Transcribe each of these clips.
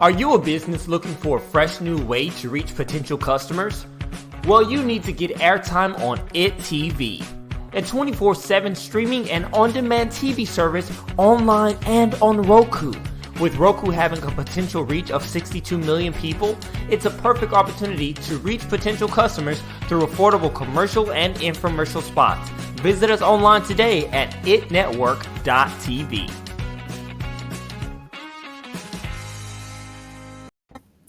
Are you a business looking for a fresh new way to reach potential customers? Well, you need to get airtime on IT TV, a 24/7 streaming and on-demand TV service online and on Roku. With Roku having a potential reach of 62 million people, it's a perfect opportunity to reach potential customers through affordable commercial and infomercial spots. Visit us online today at itnetwork.tv.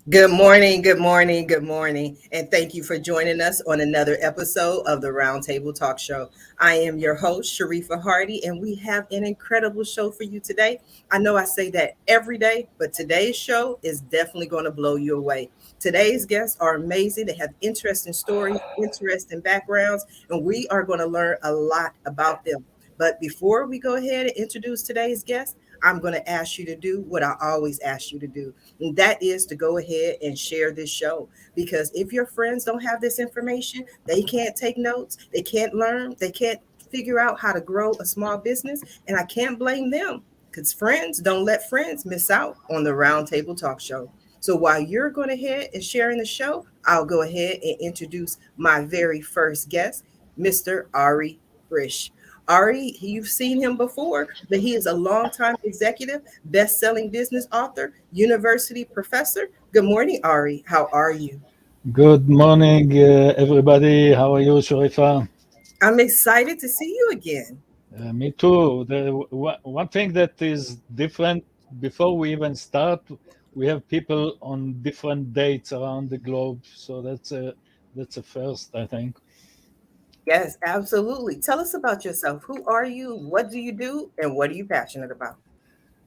Good morning, good morning, good morning, and thank you for joining us on another episode of the Roundtable Talk Show. I am your host, Sharifah Hardie, and we have an incredible show for you today. I know I say that every day, but today's show is definitely going to blow you away. Today's guests are amazing. They have interesting stories, interesting backgrounds, and we are going to learn a lot about them. But before we go ahead and introduce today's guest, I'm going to ask you to do what I always ask you to do. And that is to go ahead and share this show. Because if your friends don't have this information, they can't take notes, they can't learn, they can't figure out how to grow a small business. And I can't blame them because friends don't let friends miss out on the Roundtable Talk Show. So while you're going ahead and sharing the show, I'll go ahead and introduce my very first guest, Mr. Ari Frisch. Ari, you've seen him before, but he is a longtime executive, best-selling business author, university professor. Good morning, Ari. How are you? Good morning, everybody. How are you, Sharifah? I'm excited to see you again. Me too. One thing that is different, before we even start, we have people on different dates around the globe. So that's a first, I think. Yes, absolutely. Tell us about yourself. Who are you? What do you do? And what are you passionate about?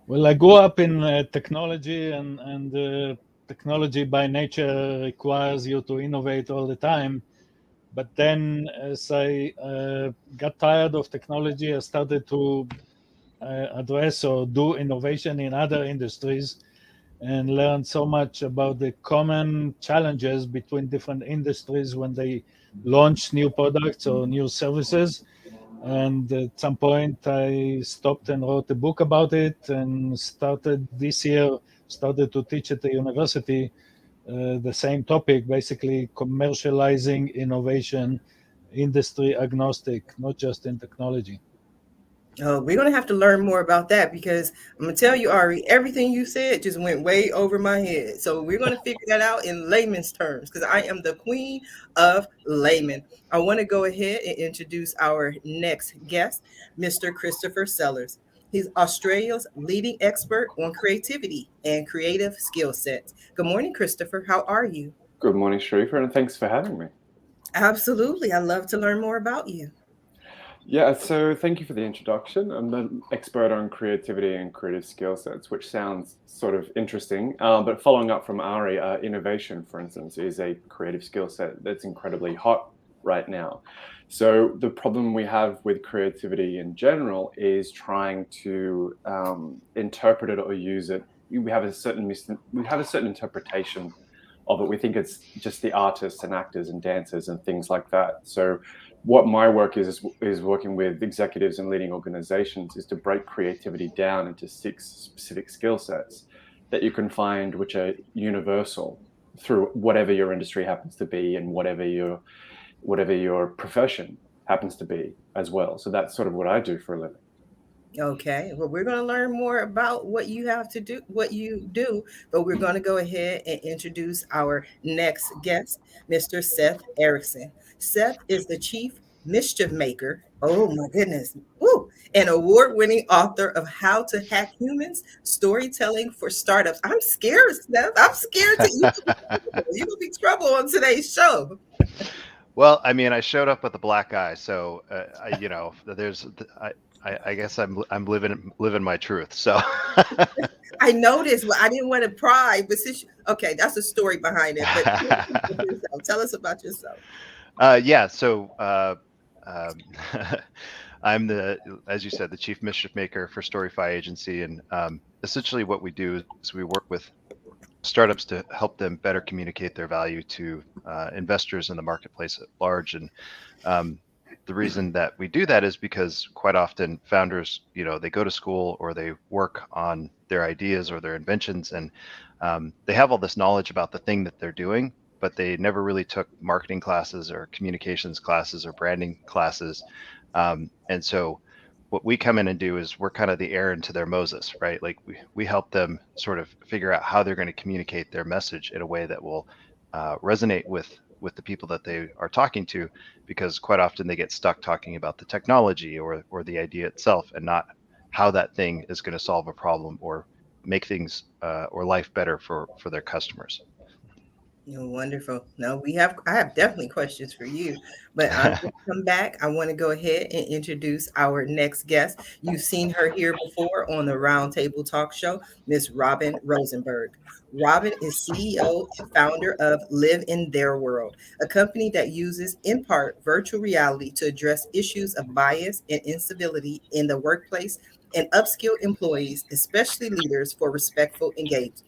Well, I grew up in technology, and technology by nature requires you to innovate all the time. But then as I got tired of technology, I started to address or do innovation in other industries and learned so much about the common challenges between different industries when they launch new products or new services. And at some point I stopped and wrote a book about it, and started to teach at the university the same topic, basically commercializing innovation, industry agnostic, not just in technology. Oh, we're going to have to learn more about that because I'm going to tell you, Ari, everything you said just went way over my head. So we're going to figure that out in layman's terms because I am the queen of layman. I want to go ahead and introduce our next guest, Mr. Christopher Sellers. He's Australia's leading expert on creativity and creative skill sets. Good morning, Christopher. How are you? Good morning, Sharifah, and thanks for having me. Absolutely. I love to learn more about you. Yeah, so thank you for the introduction. I'm an expert on creativity and creative skill sets, which sounds sort of interesting. But following up from Ari, innovation, for instance, is a creative skill set that's incredibly hot right now. So the problem we have with creativity in general is trying to interpret it or use it. We have a certain interpretation of it. We think it's just the artists and actors and dancers and things like that. So what my work is working with executives and leading organizations is to break creativity down into 6 specific skill sets that you can find which are universal through whatever your industry happens to be and whatever your profession happens to be as well. So that's sort of what I do for a living. Okay, well, we're going to learn more about what you do, but we're going to go ahead and introduce our next guest, Mr. Seth Erickson. Seth is the Chief Mischief Maker. Oh my goodness. Woo! An award-winning author of How to Hack Humans, Storytelling for Startups. I'm scared, Seth. I'm scared to you will be trouble on today's show. Well, I mean, I showed up with a black eye, so I guess I'm living my truth. So I noticed. Well, I didn't want to pry, but okay, that's the story behind it. But tell us about yourself. Yeah. So I'm as you said, the Chief Mischief Maker for Storify agency, and essentially what we do is we work with startups to help them better communicate their value to investors in the marketplace at large. And the reason that we do that is because quite often founders, they go to school or they work on their ideas or their inventions, and they have all this knowledge about the thing that they're doing, but they never really took marketing classes or communications classes or branding classes. And so what we come in and do is we're kind of the Aaron to their Moses, right? Like we help them sort of figure out how they're going to communicate their message in a way that will resonate with the people that they are talking to, because quite often they get stuck talking about the technology or the idea itself and not how that thing is going to solve a problem or make things or life better for their customers. Oh, wonderful. No, I have definitely questions for you, but I'm going to come back. I want to go ahead and introduce our next guest. You've seen her here before on the Roundtable Talk Show, Miss Robin Rosenberg. Robin is CEO and founder of Live in Their World, a company that uses, in part, virtual reality to address issues of bias and incivility in the workplace and upskill employees, especially leaders, for respectful engagement.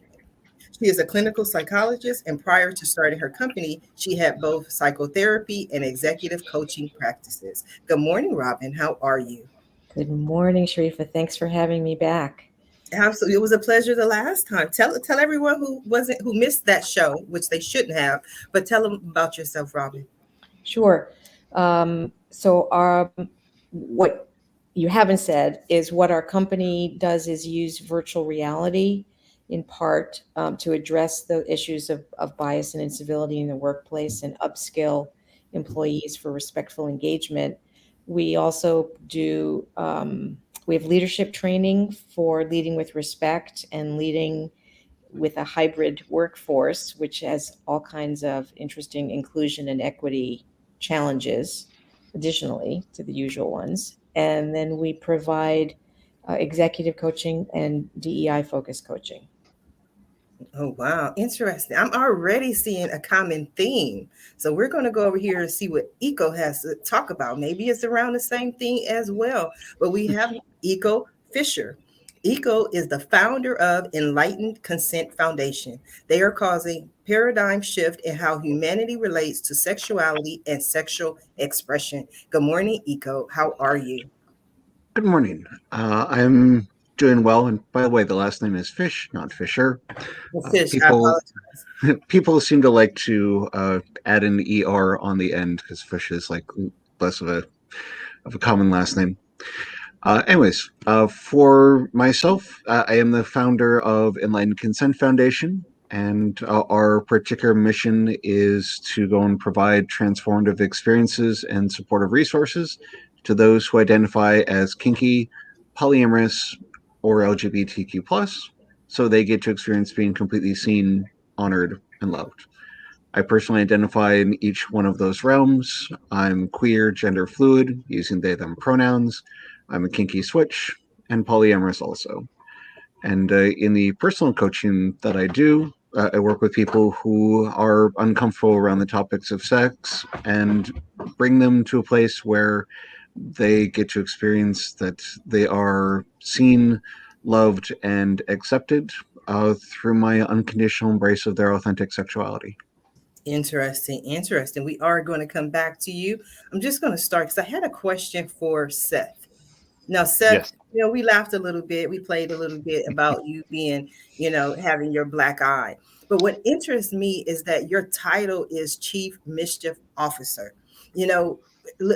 She is a clinical psychologist, and prior to starting her company, she had both psychotherapy and executive coaching practices. Good morning, Robin. How are you? Good morning, Sharifah. Thanks for having me back. Absolutely, it was a pleasure the last time. Tell everyone who missed that show, which they shouldn't have, but tell them about yourself, Robin. Sure. What you haven't said is what our company does is use virtual reality in part to address the issues of bias and incivility in the workplace and upskill employees for respectful engagement. We also do, we have leadership training for leading with respect and leading with a hybrid workforce, which has all kinds of interesting inclusion and equity challenges, additionally to the usual ones. And then we provide executive coaching and DEI focused coaching. Oh, wow. Interesting. I'm already seeing a common theme. So we're going to go over here and see what Eco has to talk about. Maybe it's around the same thing as well. But we have Eco Fisher. Eco is the founder of Enlightened Consent Foundation. They are causing paradigm shift in how humanity relates to sexuality and sexual expression. Good morning, Eco. How are you? Good morning. I'm doing well. And by the way, the last name is Fish, not Fisher. Fish, I apologize. People seem to like to add an ER on the end because Fish is like less of a common last name. Anyways, for myself, I am the founder of Enlightened Consent Foundation, and our particular mission is to go and provide transformative experiences and supportive resources to those who identify as kinky, polyamorous, or LGBTQ+, so they get to experience being completely seen, honored, and loved. I personally identify in each one of those realms. I'm queer, gender fluid, using they, them pronouns. I'm a kinky switch, and polyamorous also. And in the personal coaching that I do, I work with people who are uncomfortable around the topics of sex and bring them to a place where they get to experience that they are seen, loved, and accepted through my unconditional embrace of their authentic sexuality. Interesting. We are going to come back to you. I'm just going to start because I had a question for Seth. Now, Seth, Yes. We laughed a little bit. We played a little bit about you being, having your black eye. But what interests me is that your title is Chief Mischief Officer.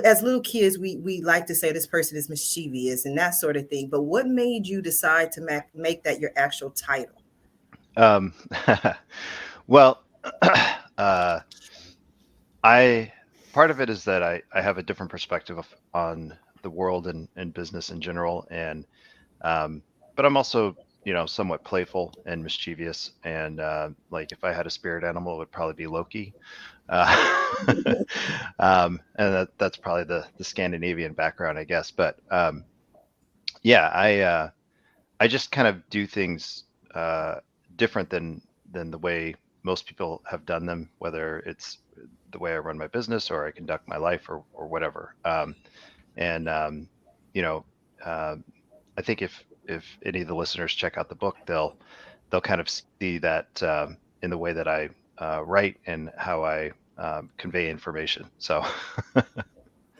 As little kids, we like to say this person is mischievous and that sort of thing. But what made you decide to make that your actual title? Well, part of it is that I have a different perspective on the world and business in general, and but I'm also somewhat playful and mischievous, and like if I had a spirit animal, it would probably be Loki, and that's probably the Scandinavian background, I guess. But yeah, I just kind of do things different than the way most people have done them, whether it's the way I run my business or I conduct my life or whatever. I think if any of the listeners check out the book, they'll kind of see that in the way that I write and how I convey information. So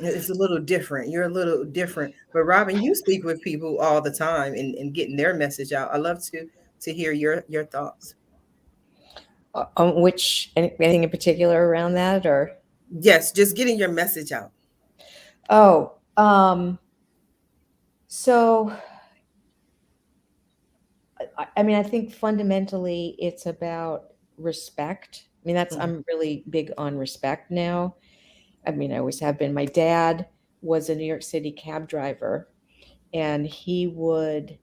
It's a little different. You're a little different. But Robin, you speak with people all the time and getting their message out. I love to hear your thoughts. On anything in particular around that, or? Yes, just getting your message out. Oh, so I mean, I think fundamentally it's about respect. I mean, I'm really big on respect now. I mean, I always have been. My dad was a New York City cab driver, and he would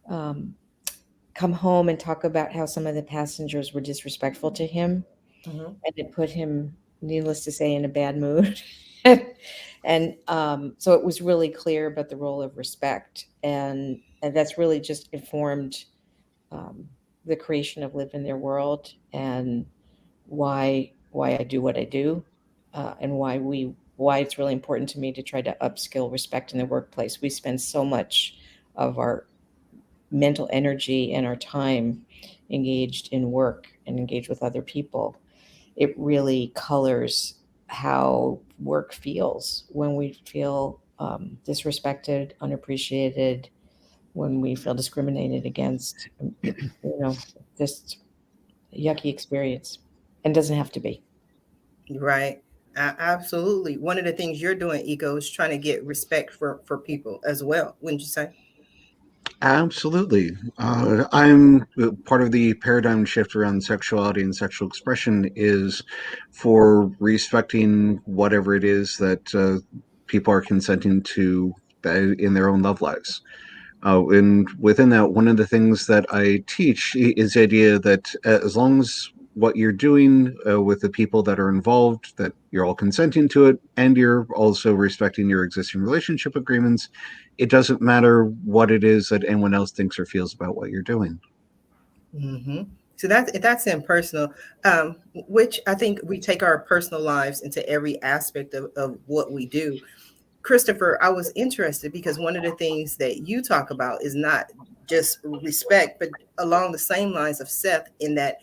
come home and talk about how some of the passengers were disrespectful to him, and it put him, needless to say, in a bad mood. And so it was really clear about the role of respect, and that's really just informed the creation of Live in Their World, and why I do what I do, and why it's really important to me to try to upskill respect in the workplace. We spend so much of our mental energy and our time engaged in work and engaged with other people. It really colors how work feels when we feel disrespected, unappreciated, when we feel discriminated against. Just a yucky experience, and doesn't have to be. Right. Absolutely. One of the things you're doing, Eco, is trying to get respect for people as well, wouldn't you say? Absolutely. I'm part of the paradigm shift around sexuality and sexual expression is for respecting whatever it is that people are consenting to in their own love lives. And within that, one of the things that I teach is the idea that as long as what you're doing with the people that are involved, that you're all consenting to it, and you're also respecting your existing relationship agreements, it doesn't matter what it is that anyone else thinks or feels about what you're doing. So that's impersonal, which I think we take our personal lives into every aspect of what we do. Christopher, I was interested because one of the things that you talk about is not just respect, but along the same lines of Seth, in that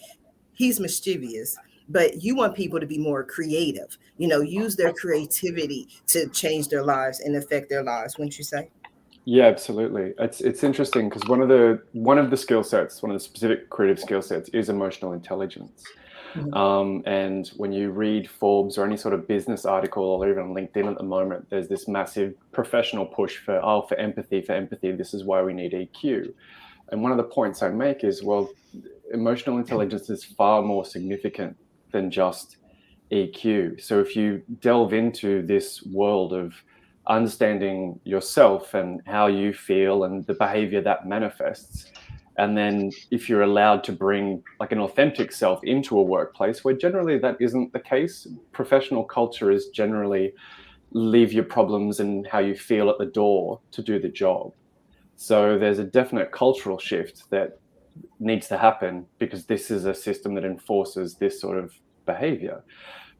he's mischievous, but you want people to be more creative, use their creativity to change their lives and affect their lives, wouldn't you say? Yeah, absolutely. It's interesting because one of the skill sets, one of the specific creative skill sets, is emotional intelligence. And when you read Forbes or any sort of business article, or even on LinkedIn at the moment, there's this massive professional push for empathy. This is why we need EQ. And one of the points I make is, well, emotional intelligence is far more significant than just EQ. So if you delve into this world of understanding yourself and how you feel and the behavior that manifests, and then if you're allowed to bring like an authentic self into a workplace where generally that isn't the case, professional culture is generally leave your problems and how you feel at the door to do the job. So there's a definite cultural shift that needs to happen because this is a system that enforces this sort of behavior.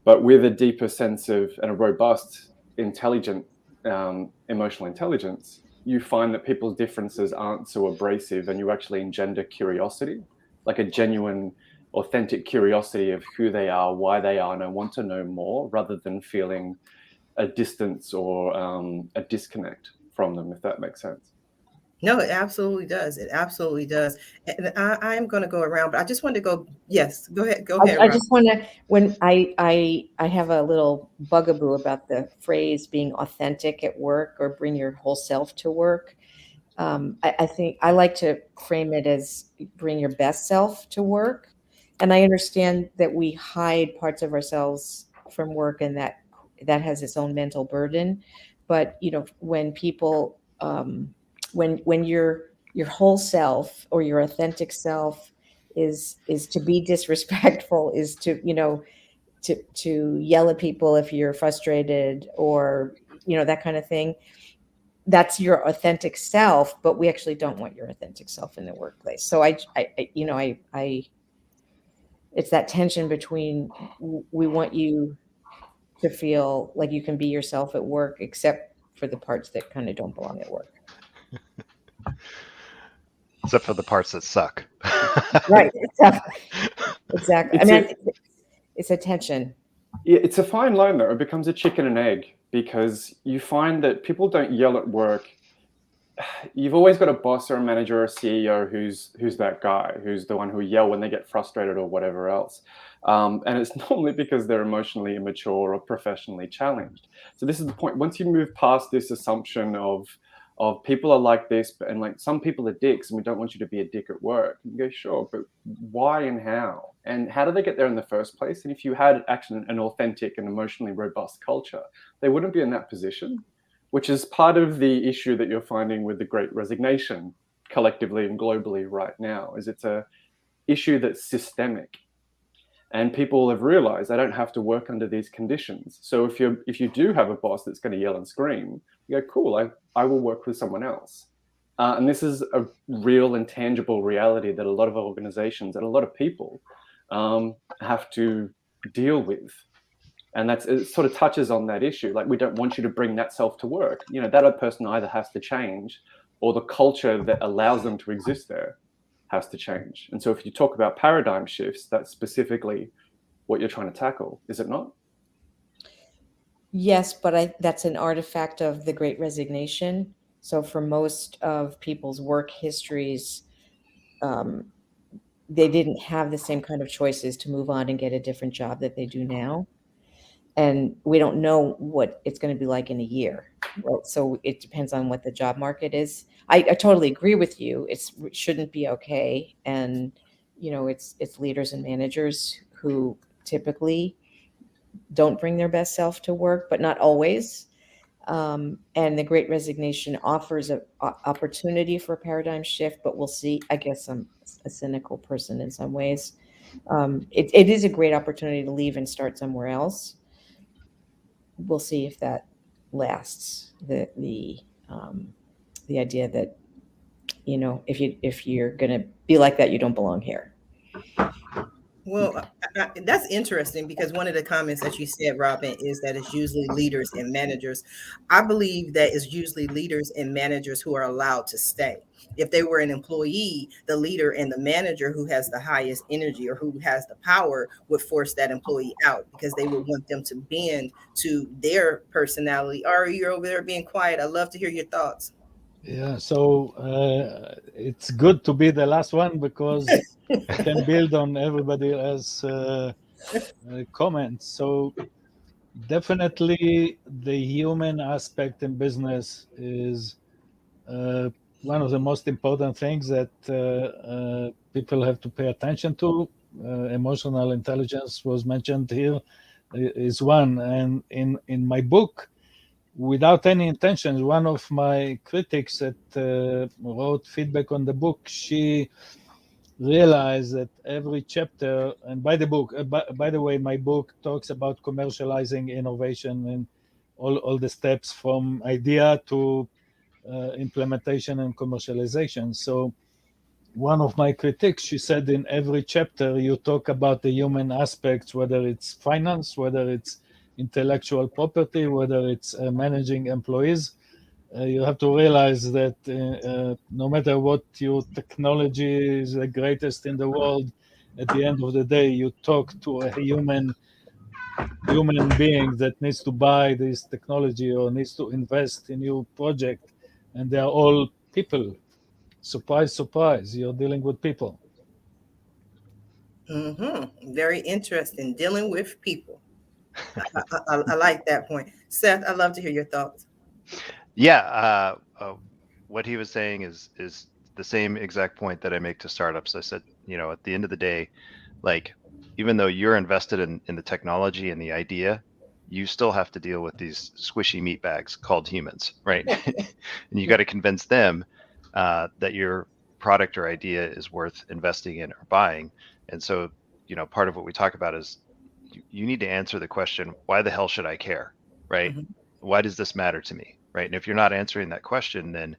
But with a deeper sense of and a robust, intelligent emotional intelligence, you find that people's differences aren't so abrasive, and you actually engender curiosity, like a genuine, authentic curiosity of who they are, why they are, and I want to know more, rather than feeling a distance or a disconnect from them, if that makes sense. No, it absolutely does. It absolutely does. And I'm going to go around, but I just wanted to go. Yes, go ahead. Go ahead. I just want to, when I have a little bugaboo about the phrase being authentic at work or bring your whole self to work. I think I like to frame it as bring your best self to work. And I understand that we hide parts of ourselves from work, and that has its own mental burden. But, when people, when your whole self or your authentic self is to be disrespectful, is to to yell at people if you're frustrated, or that kind of thing, that's your authentic self. But we actually don't want your authentic self in the workplace. So I it's that tension between, we want you to feel like you can be yourself at work, except for the parts that kind of don't belong at work. Except for the parts that suck. Right. Exactly. I mean, it's a tension. It's a fine line, though. It becomes a chicken and egg, because you find that people don't yell at work. You've always got a boss or a manager or a CEO who's that guy, who's the one who yell when they get frustrated or whatever else. And it's normally because they're emotionally immature or professionally challenged. So this is the point. Once you move past this assumption of people are like this, and like some people are dicks, and we don't want you to be a dick at work. You go, sure, but why and how? And how do they get there in the first place? And if you had actually an authentic and emotionally robust culture, they wouldn't be in that position, which is part of the issue that you're finding with the Great Resignation collectively and globally right now. Is it's a issue that's systemic, and people have realized they don't have to work under these conditions. So if you do have a boss that's going to yell and scream, you go, cool, I will work with someone else. And this is a real and tangible reality that a lot of organizations and a lot of people have to deal with. And it sort of touches on that issue. Like, we don't want you to bring that self to work. You know, that other person either has to change, or the culture that allows them to exist there has to change. And so if you talk about paradigm shifts, that's specifically what you're trying to tackle, is it not? Yes, but that's an artifact of the Great Resignation. So for most of people's work histories, they didn't have the same kind of choices to move on and get a different job that they do now. And we don't know what it's going to be like in a year, right? So it depends on what the job market is. I totally agree with you. It shouldn't be okay. And, you know, it's leaders and managers who typically don't bring their best self to work, but not always. And the Great Resignation offers an opportunity for a paradigm shift, but we'll see. I guess I'm a cynical person in some ways. It is a great opportunity to leave and start somewhere else. We'll see if that lasts. The idea that, you know, if you're going to be like that, you don't belong here. Well, that's interesting, because one of the comments that you said, Robin, is that it's usually leaders and managers. I believe that it's usually leaders and managers who are allowed to stay. If they were an employee, the leader and the manager who has the highest energy or who has the power would force that employee out, because they would want them to bend to their personality. Ari, you're over there being quiet. I'd love to hear your thoughts. Yeah, so it's good to be the last one, because I can build on everybody else's comments. So definitely the human aspect in business is one of the most important things that people have to pay attention to. Emotional intelligence was mentioned here, is one. And in my book, without any intention, one of my critics that wrote feedback on the book, she realized that every chapter, and by the way, my book talks about commercializing innovation and all the steps from idea to implementation and commercialization. So one of my critics, she said, in every chapter you talk about the human aspects, whether it's finance, whether it's intellectual property, whether it's managing employees. You have to realize that no matter what your technology is the greatest in the world, at the end of the day, you talk to a human being that needs to buy this technology or needs to invest in your project, and they are all people. Surprise, surprise, you're dealing with people. Very interesting. Dealing with people. I like that point. Seth, I'd love to hear your thoughts. Yeah, what he was saying is the same exact point that I make to startups. I said, you know, at the end of the day, like, even though you're invested in the technology and the idea, you still have to deal with these squishy meat bags called humans, right? And you got to convince them that your product or idea is worth investing in or buying. And so, you know, part of what we talk about is you need to answer the question, why the hell should I care, right? Mhm. Why does this matter to me, right? And if you're not answering that question, then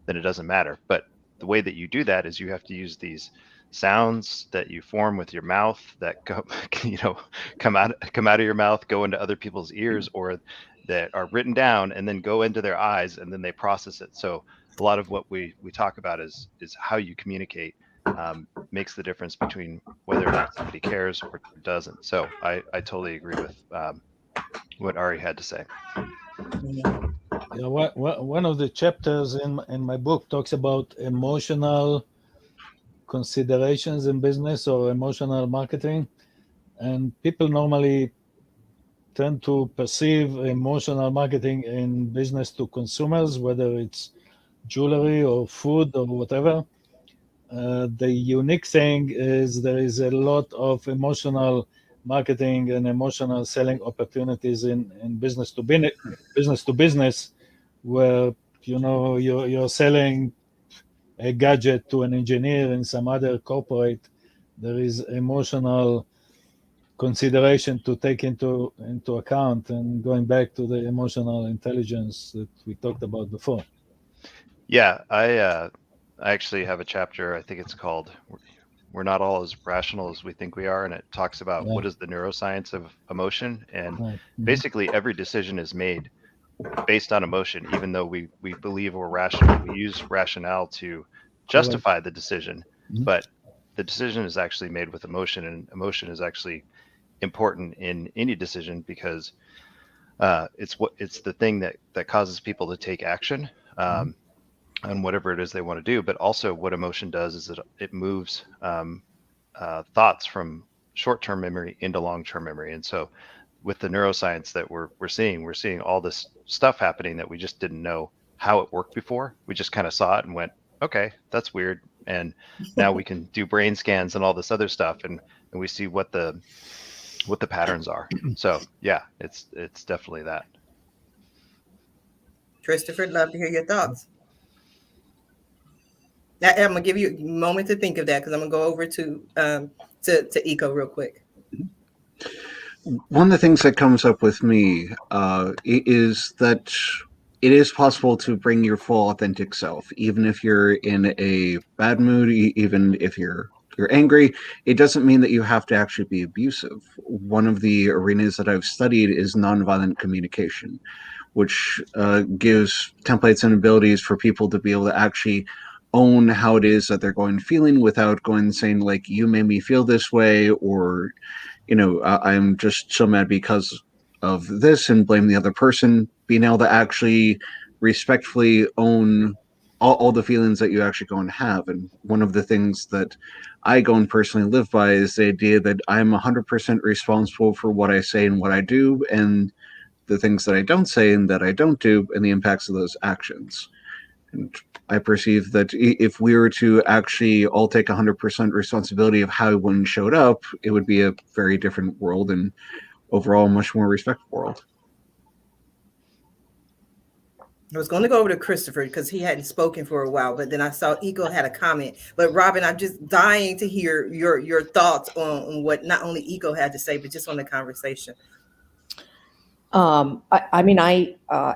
it doesn't matter. But the way that you do that is you have to use these sounds that you form with your mouth that go, you know, come out of your mouth, go into other people's ears, or that are written down and then go into their eyes, and then they process it. So a lot of what we talk about is how you communicate makes the difference between whether or not somebody cares or doesn't. So I totally agree with what Ari had to say. Yeah, one of the chapters in my book talks about emotional considerations in business or emotional marketing, and people normally tend to perceive emotional marketing in business to consumers, whether it's jewelry or food or whatever. The unique thing is there is a lot of emotional marketing and emotional selling opportunities in business to business, where you're selling a gadget to an engineer in some other corporate. There is emotional consideration to take into account, and going back to the emotional intelligence that we talked about before. Yeah, I actually have a chapter, I think it's called We're Not All as Rational as We Think We Are, and it talks about what is the neuroscience of emotion. And basically every decision is made based on emotion, even though we believe we're rational. We use rationale to justify the decision, but the decision is actually made with emotion, and emotion is actually important in any decision because it's the thing that causes people to take action on whatever it is they want to do. But also what emotion does is it moves thoughts from short-term memory into long-term memory. And so with the neuroscience that we're seeing all this stuff happening that we just didn't know how it worked before. We just kind of saw it and went, okay, that's weird. And now we can do brain scans and all this other stuff, and we see what the patterns are. So yeah, it's definitely that. Christopher, I'd love to hear your thoughts. Now, I'm gonna give you a moment to think of that, because I'm gonna go over to Eco real quick. One of the things that comes up with me is that it is possible to bring your full authentic self, even if you're in a bad mood, even if you're angry. It doesn't mean that you have to actually be abusive. One of the arenas that I've studied is nonviolent communication, which gives templates and abilities for people to be able to actually own how it is that they're going and feeling without going and saying, like, you made me feel this way, or I'm just so mad because of this, and blame the other person. Being able to actually respectfully own all the feelings that you actually go and have. And one of the things that I go and personally live by is the idea that I'm 100% responsible for what I say and what I do, and the things that I don't say and that I don't do, and the impacts of those actions. And I perceive that if we were to actually all take 100% responsibility of how one showed up, it would be a very different world, and overall a much more respectful world. I was going to go over to Christopher because he hadn't spoken for a while, but then I saw Eco had a comment. But Robin, I'm just dying to hear your thoughts on what not only Eco had to say, but just on the conversation. I mean,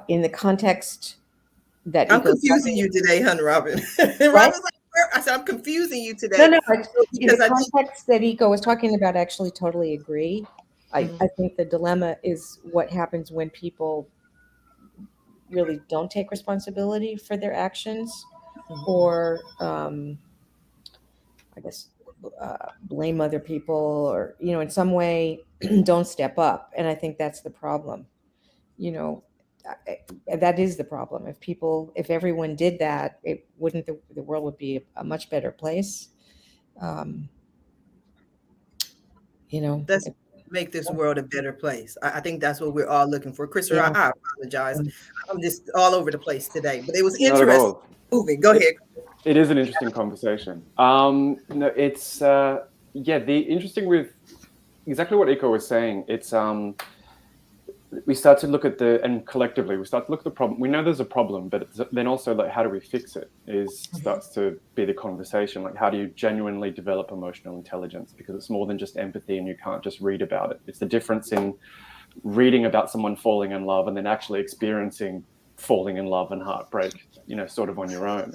in the context that I'm confusing you today, hun, Robin. Robin's like, I said, I'm confusing you today. No, in the context that Eco was talking about, I actually totally agree. I think the dilemma is what happens when people really don't take responsibility for their actions, or I guess blame other people, or in some way don't step up. And I think that's the problem. That is the problem. If everyone did that, it wouldn't, the world would be a much better place. Let's make this world a better place. I think that's what we're all looking for. Christopher, I apologize. I'm just all over the place today, but it was interesting. Moving. Go ahead. It is an interesting conversation. It's the interesting with exactly what Eco was saying. It's we start to look at collectively we start to look at the problem. We know there's a problem, but then also, like, how do we fix it starts to be the conversation. Like, how do you genuinely develop emotional intelligence? Because it's more than just empathy, and you can't just read about it. It's the difference in reading about someone falling in love and then actually experiencing falling in love and heartbreak, sort of on your own.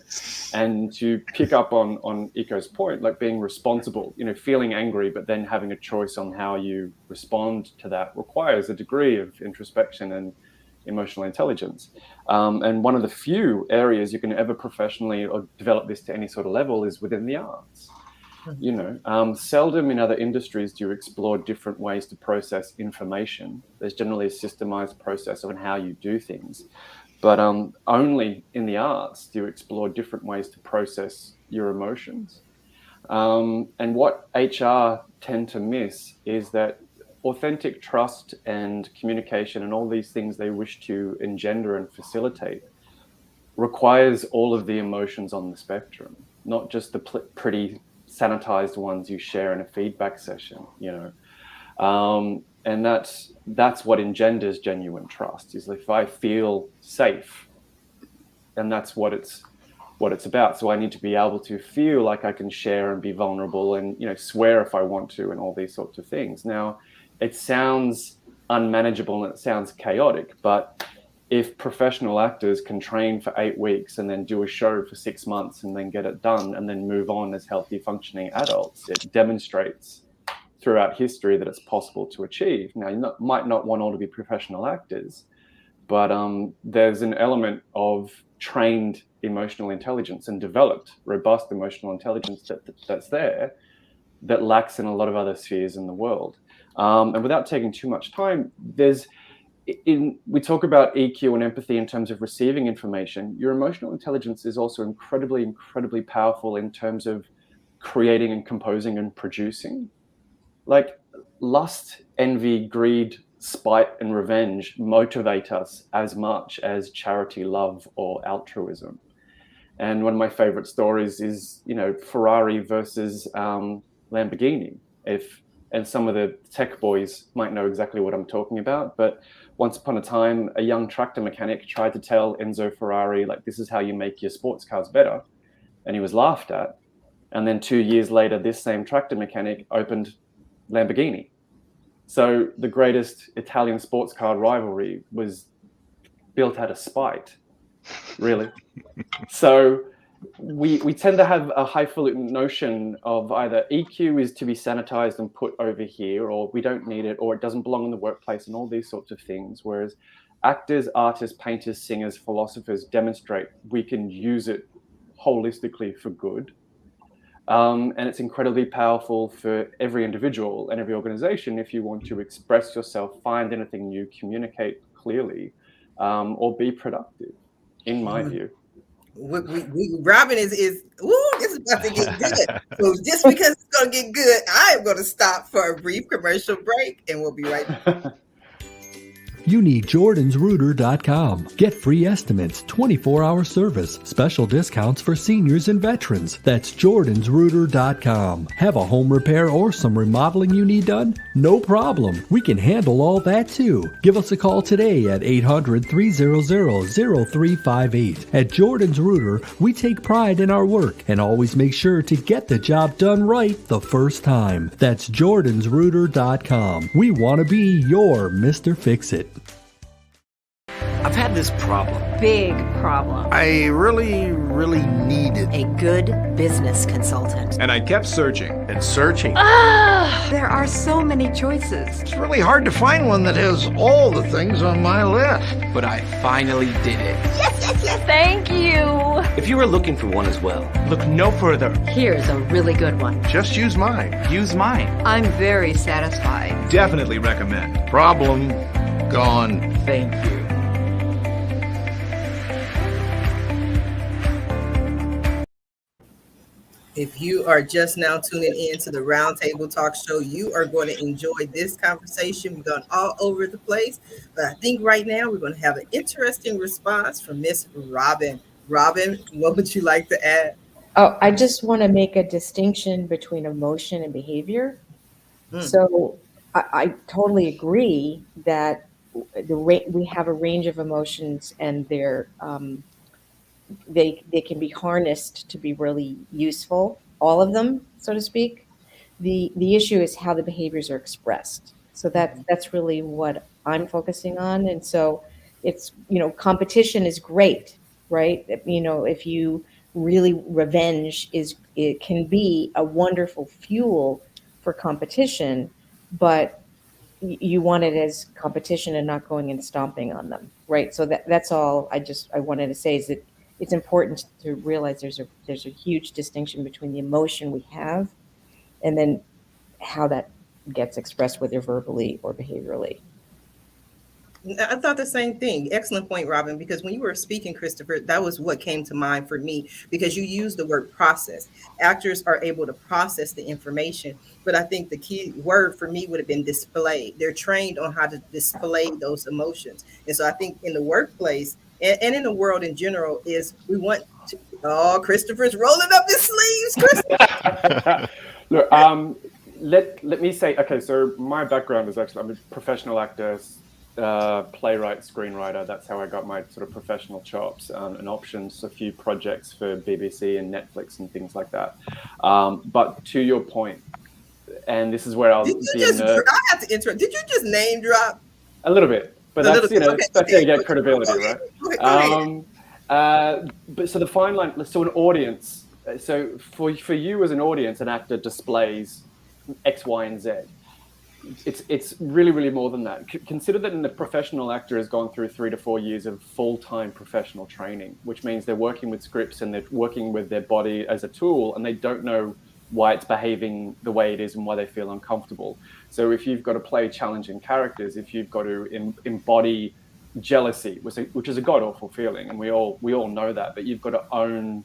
And to pick up on Eco's point, like being responsible, feeling angry, but then having a choice on how you respond to that requires a degree of introspection and emotional intelligence. And one of the few areas you can ever professionally or develop this to any sort of level is within the arts. You know, seldom in other industries do you explore different ways to process information. There's generally a systemized process on how you do things. But only in the arts do you explore different ways to process your emotions. And what HR tend to miss is that authentic trust and communication and all these things they wish to engender and facilitate requires all of the emotions on the spectrum, not just the pretty sanitized ones you share in a feedback session, you know. And that's what engenders genuine trust, is if I feel safe, and that's what it's about. So I need to be able to feel like I can share and be vulnerable and, you know, swear if I want to and all these sorts of things. Now, it sounds unmanageable and it sounds chaotic, but if professional actors can train for 8 weeks and then do a show for 6 months and then get it done and then move on as healthy functioning adults, it demonstrates throughout history that it's possible to achieve. Now, you might not want all to be professional actors, but there's an element of trained emotional intelligence and developed robust emotional intelligence that's there that lacks in a lot of other spheres in the world. And without taking too much time, we talk about EQ and empathy in terms of receiving information. Your emotional intelligence is also incredibly, incredibly powerful in terms of creating and composing and producing. Like lust, envy, greed, spite, and revenge motivate us as much as charity, love, or altruism. And one of my favorite stories is, you know, Ferrari versus Lamborghini. And some of the tech boys might know exactly what I'm talking about, but once upon a time, a young tractor mechanic tried to tell Enzo Ferrari, like, this is how you make your sports cars better. And he was laughed at. And then 2 years later, this same tractor mechanic opened Lamborghini. So the greatest Italian sports car rivalry was built out of spite, really. So we tend to have a highfalutin notion of either EQ is to be sanitized and put over here, or we don't need it, or it doesn't belong in the workplace, and all these sorts of things. Whereas actors, artists, painters, singers, philosophers demonstrate we can use it holistically for good. And it's incredibly powerful for every individual and every organization if you want to express yourself, find anything new, communicate clearly, or be productive, in my view. Robin is this is about to get good. So just because it's going to get good, I am going to stop for a brief commercial break, and we'll be right back. You need jordansrooter.com. Get free estimates, 24-hour service, special discounts for seniors and veterans. That's jordansrooter.com. Have a home repair or some remodeling you need done? No problem. We can handle all that too. Give us a call today at 800-300-0358. At Jordan's Rooter, we take pride in our work and always make sure to get the job done right the first time. That's jordansrooter.com. We want to be your Mr. Fix-It. I've had this problem. Big problem. I really needed A good business consultant. And I kept searching and searching. There are so many choices. It's really hard to find one that has all the things on my list. But I finally did it. Yes. Thank you. If you are looking for one as well, look no further. Here's a really good one. Just use mine. Use mine. I'm very satisfied. Definitely recommend. Problem gone. Thank you. If you are just now tuning in to the Roundtable Talk Show, you are going to enjoy this conversation. We've gone all over the place, but I think right now we're going to have an interesting response from Miss Robin. Robin, what would you like to add? Oh, I just want to make a distinction between emotion and behavior. So I totally agree that we have a range of emotions, and they can be harnessed to be really useful, all of them, so to speak. The issue is how the behaviors are expressed. So that's really what I'm focusing on. And so it's, competition is great, right? If you really revenge it can be a wonderful fuel for competition, but you want it as competition and not going and stomping on them, right? So that's all I wanted to say, is that it's important to realize there's a huge distinction between the emotion we have and then how that gets expressed, whether verbally or behaviorally. I thought the same thing. Excellent point, Robin, because when you were speaking, Christopher, that was what came to mind for me, because you used the word process. Actors are able to process the information, but I think the key word for me would have been display. They're trained on how to display those emotions. And so I think in the workplace and in the world in general is we want to, oh, Christopher's rolling up his sleeves, Christopher. Look, let me say, okay, so my background is actually, I'm a professional actor, playwright, screenwriter. That's how I got my sort of professional chops and options, a few projects for BBC and Netflix and things like that. But to your point, and this is where I'll be a nerd. I have to interrupt. Did you just name drop? A little bit, but that's, you know, okay, that's how you get credibility, right? But so the fine line, so an audience, so for you as an audience, an actor displays X, Y, and Z. It's really, really more than that. Consider that a professional actor has gone through 3 to 4 years of full-time professional training, which means they're working with scripts and they're working with their body as a tool, and they don't know why it's behaving the way it is and why they feel uncomfortable. So if you've got to play challenging characters, if you've got to embody jealousy, which is a god-awful feeling, and we all know that, but you've got to own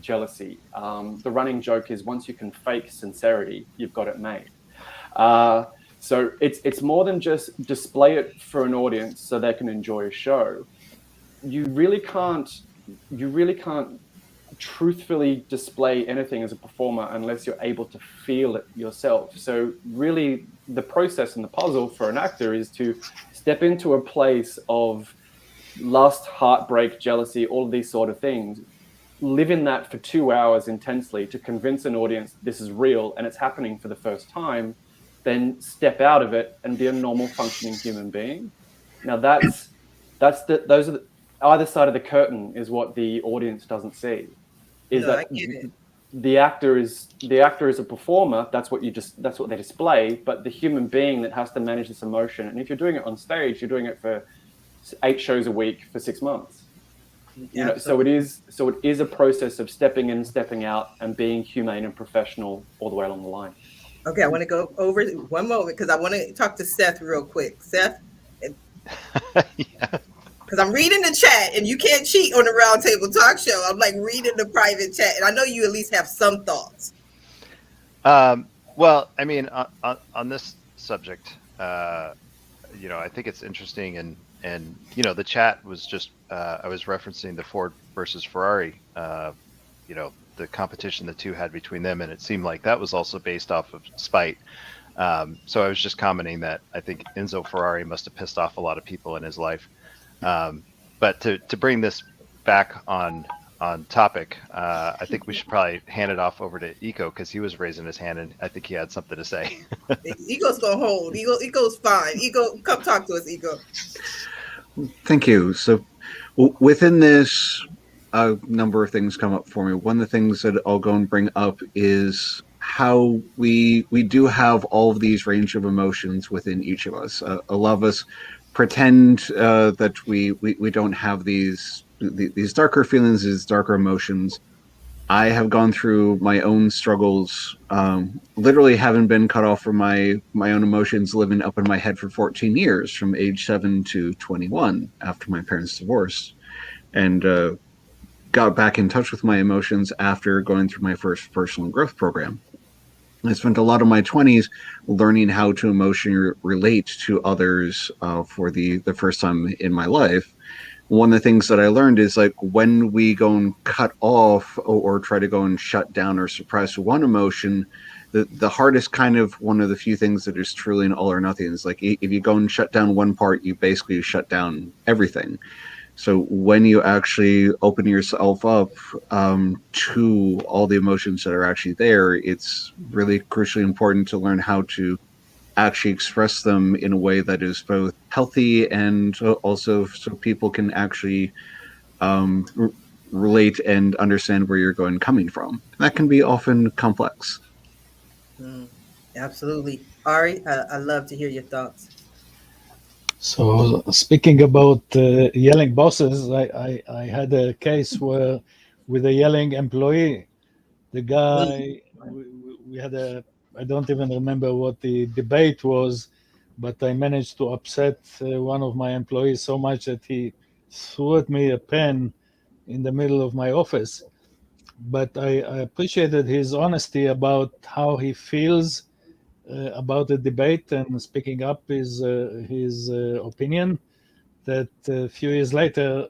jealousy. The running joke is once you can fake sincerity, you've got it made. So it's more than just display it for an audience so they can enjoy a show. You really can't truthfully display anything as a performer unless you're able to feel it yourself. So really the process and the puzzle for an actor is to step into a place of lust, heartbreak, jealousy, all of these sort of things, live in that for 2 hours intensely to convince an audience this is real and it's happening for the first time, then step out of it and be a normal functioning human being. Now those are either side of the curtain is what the audience doesn't see. The actor is a performer. That's what they display. But the human being that has to manage this emotion, and if you're doing it on stage, you're doing it for 8 shows a week for 6 months. You know, so it is a process of stepping in, stepping out, and being humane and professional all the way along the line. Okay, I want to go over one moment because I want to talk to Seth real quick. Seth? Yeah. Because I'm reading the chat, and you can't cheat on the Roundtable Talk Show. I'm like reading the private chat, and I know you at least have some thoughts. Well, I mean, on this subject, you know, I think it's interesting, and you know, the chat was just I was referencing the Ford versus Ferrari, you know, the competition the two had between them, and it seemed like that was also based off of spite. So I was just commenting that I think Enzo Ferrari must have pissed off a lot of people in his life. But to bring this back on topic, I think we should probably hand it off over to Iko because he was raising his hand and I think he had something to say. Iko's gonna hold. Iko's fine. Iko, come talk to us, Iko. Thank you. So within this, a number of things come up for me. One of the things that I'll go and bring up is how we do have all of these range of emotions within each of us. A lot of us pretend that we don't have these darker feelings, these darker emotions. I have gone through my own struggles, literally having been cut off from my own emotions, living up in my head for 14 years, from age 7 to 21 after my parents divorced, and got back in touch with my emotions after going through my first personal growth program. I spent a lot of my 20s learning how to emotionally relate to others for the first time in my life. One of the things that I learned is, like, when we go and cut off or try to go and shut down or suppress one emotion, the hardest kind of one of the few things that is truly an all or nothing is, like, if you go and shut down one part, you basically shut down everything. So when you actually open yourself up to all the emotions that are actually there, it's really crucially important to learn how to actually express them in a way that is both healthy and also so people can actually relate and understand where you're coming from. That can be often complex. Absolutely. Ari, I'd love to hear your thoughts. So speaking about yelling bosses, I had a case where with a yelling employee, the guy, we had a I don't even remember what the debate was, but I managed to upset one of my employees so much that he threw at me a pen in the middle of my office. But I appreciated his honesty about how he feels about the debate and speaking up his opinion. That a few years later,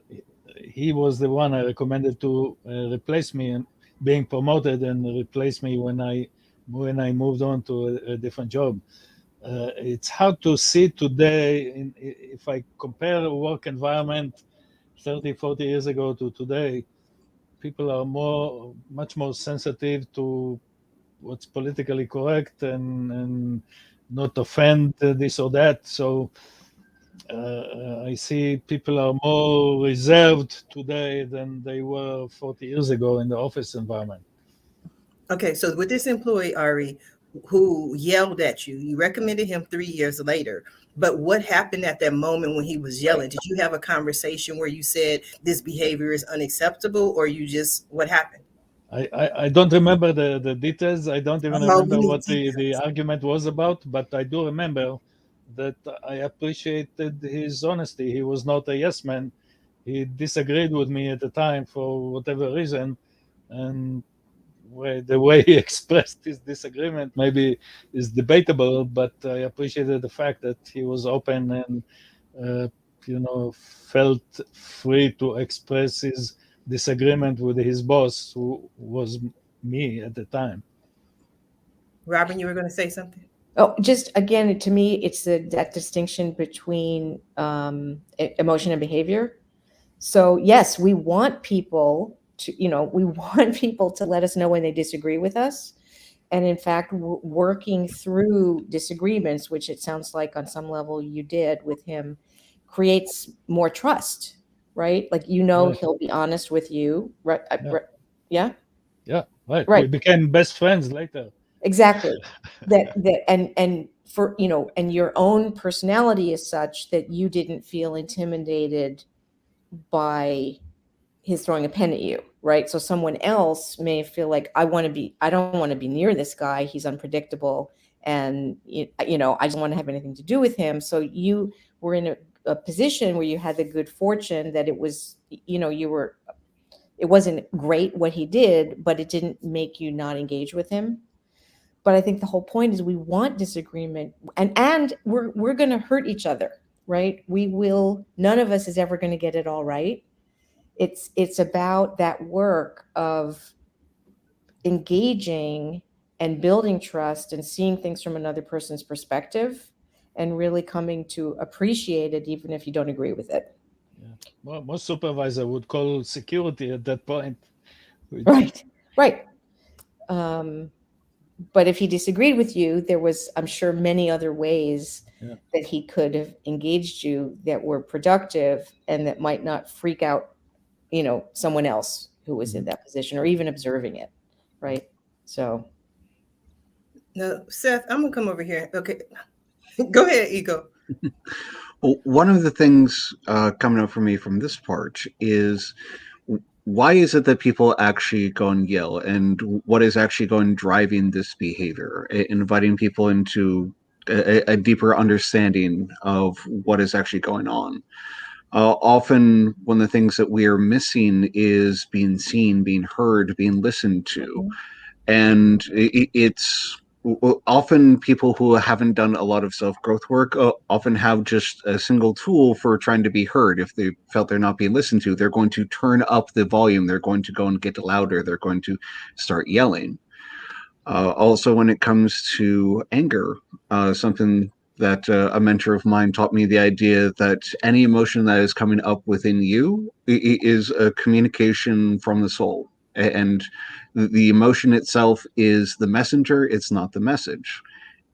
he was the one I recommended to replace me and being promoted and replace me when I moved on to a different job. It's hard to see today, if I compare a work environment 30, 40 years ago to today, people are much more sensitive to what's politically correct and not offend this or that. So I see people are more reserved today than they were 40 years ago in the office environment. Okay, so with this employee, Ari, who yelled at you, you recommended him 3 years later. But what happened at that moment when he was yelling? Did you have a conversation where you said this behavior is unacceptable, or you just, what happened? I don't remember the details. I don't even Oh, remember you need what the details. argument was about, but I do remember that I appreciated his honesty. He was not a yes man. He disagreed with me at the time for whatever reason, and the way he expressed his disagreement maybe is debatable, but I appreciated the fact that he was open and felt free to express his disagreement with his boss, who was me at the time. Robin, you were going to say something? Oh, just again, to me, it's that distinction between emotion and behavior. So yes, we want people to, we want people to let us know when they disagree with us. And in fact, working through disagreements, which it sounds like on some level you did with him, creates more trust, right? Like, Right. he'll be honest with you, right? Yeah. Yeah. Right. Right. We became best friends later. Exactly. And for, and your own personality is such that you didn't feel intimidated by his throwing a pen at you, right? So someone else may feel like, I don't want to be near this guy. He's unpredictable. And, I just want to have anything to do with him. So you were in a position where you had the good fortune that it was, it wasn't great what he did, but it didn't make you not engage with him. But I think the whole point is we want disagreement, and we're going to hurt each other, right? None of us is ever going to get it all right. It's about that work of engaging and building trust and seeing things from another person's perspective and really coming to appreciate it, even if you don't agree with it. Yeah. Well, most supervisor would call security at that point. Right. But if he disagreed with you, there was, I'm sure, many other ways that he could have engaged you that were productive and that might not freak out, someone else who was in that position or even observing it. Right. So. No, Seth, I'm going to come over here. Okay. Go ahead, Ego. Well, one of the things coming up for me from this part is, why is it that people actually go and yell, and what is actually going driving this behavior, inviting people into a deeper understanding of what is actually going on? Often one of the things that we are missing is being seen, being heard, being listened to. And it's often people who haven't done a lot of self-growth work often have just a single tool for trying to be heard. If they felt they're not being listened to, they're going to turn up the volume. They're going to go and get louder. They're going to start yelling. Also, when it comes to anger, something that a mentor of mine taught me, the idea that any emotion that is coming up within you is a communication from the soul. And the emotion itself is the messenger, it's not the message.